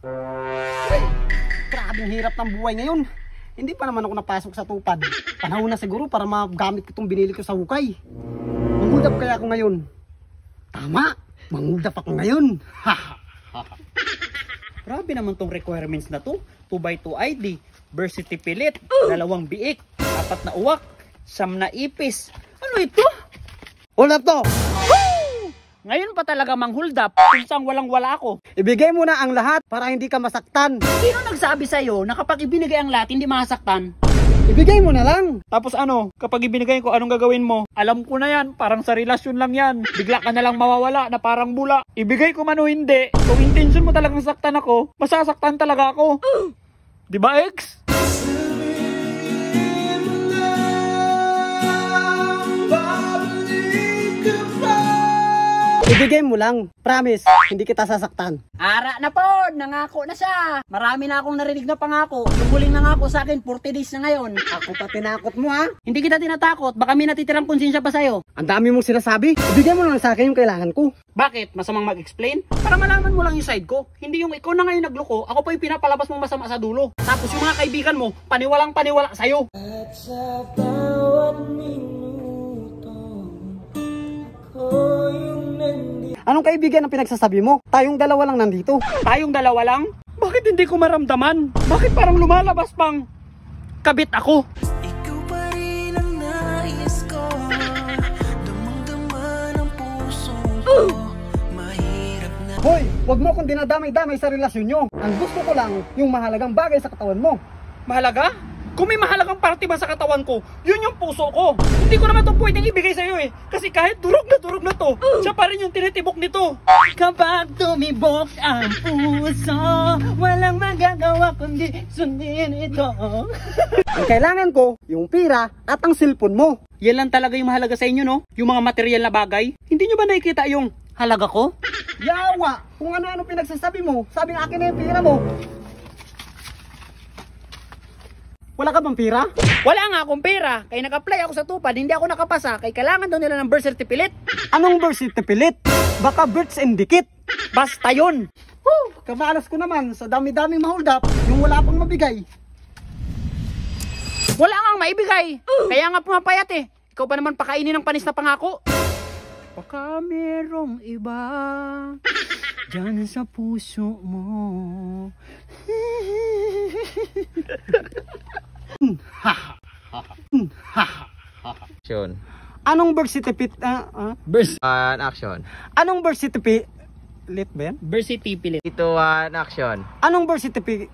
Ay, grabing hirap ng buhay ngayon. Hindi pa naman ako napasok sa tupad. Panahon na siguro para magamit ko itong binili ko sa hukay. Mangudap kaya ako ngayon. Tama, mangudap ako ngayon. Grabe naman tong requirements na to. 2x2 ID, birth certificate, 2 biik, 4 na uwak, 9 na ipis. Ano ito? Hold up to! Ngayon pa talaga mang-hold up kung saan walang-wala ako. Ibigay mo na ang lahat para hindi ka masaktan. Sino nagsabi sa'yo na kapag ibinigay ang lahat, hindi masaktan? Ibigay mo na lang. Tapos ano, kapag ibinigay ko, anong gagawin mo? Alam ko na yan, parang sa relasyon lang yan. Bigla ka na lang mawawala na parang bula. Ibigay ko man o hindi, kung intention mo talagang saktan ako, masasaktan talaga ako. Diba, ex? Ibigay mo lang. Promise, hindi kita sasaktan. Ara na po, nangako na siya. Marami na akong narinig na pangako. Yung huling nangako sa akin, 40 days na ngayon. Ako pa tinakot mo ha? Hindi kita tinatakot, baka may natitirang konsensya pa sa'yo. Ang dami mong sinasabi. Ibigay mo lang sa akin yung kailangan ko. Bakit? Masamang mag-explain? Para malaman mo lang yung side ko. Hindi yung ikaw na ngayon nagloko, ako pa yung pinapalabas mong masama sa dulo. Tapos yung mga kaibigan mo, paniwalang paniwala sa'yo. At sa bawat minuto, ako yung nandito. Anong kaibigan ang pinagsasabi mo? Tayong dalawa lang nandito. Tayong dalawa lang? Bakit hindi ko maramdaman? Bakit parang lumalabas pang kabit ako? Ikaw pa rin ang nais ko, damang-dama ng puso ko. Mahirap na. Hoy, wag mo akong dinadamay-damay sa relasyon nyo. Ang gusto ko lang, yung mahalagang bagay sa katawan mo. Mahalaga? Kung may mahalagang parte ba sa katawan ko, yun yung puso ko. Hindi ko naman ito pwedeng ibigay sa'yo eh. Kasi kahit durog na to, siya pa rin yung tinitibok nito. Kapag tumibok ang puso, walang magagawa kundi sundin ito. Ang kailangan ko, yung pira at ang cellphone mo. Yan lang talaga yung mahalaga sa inyo, no? Yung mga material na bagay. Hindi nyo ba nakikita yung halaga ko? Yawa, kung ano-ano pinagsasabi mo, sabi ng akin na yung pira mo. Wala ka bang pira? Wala nga akong pera. Kaya nag-apply ako sa tupad, hindi ako nakapasa. Kaya kailangan daw nila ng birth certificate. Anong birth certificate? Baka birth syndicate. Basta yun. Kamalas ko naman sa dami-daming ma-hold up, yung wala pang mabigay. Wala nga maibigay. Kaya nga pumapayat eh. Ikaw pa naman pakainin ng panis na pangako. Baka merong iba dyan sa puso mo. Action. Anong birth certificate? Action. Anong birth certificate? Lit ba yan? Birth certificate. Ito action. Anong birth certificate?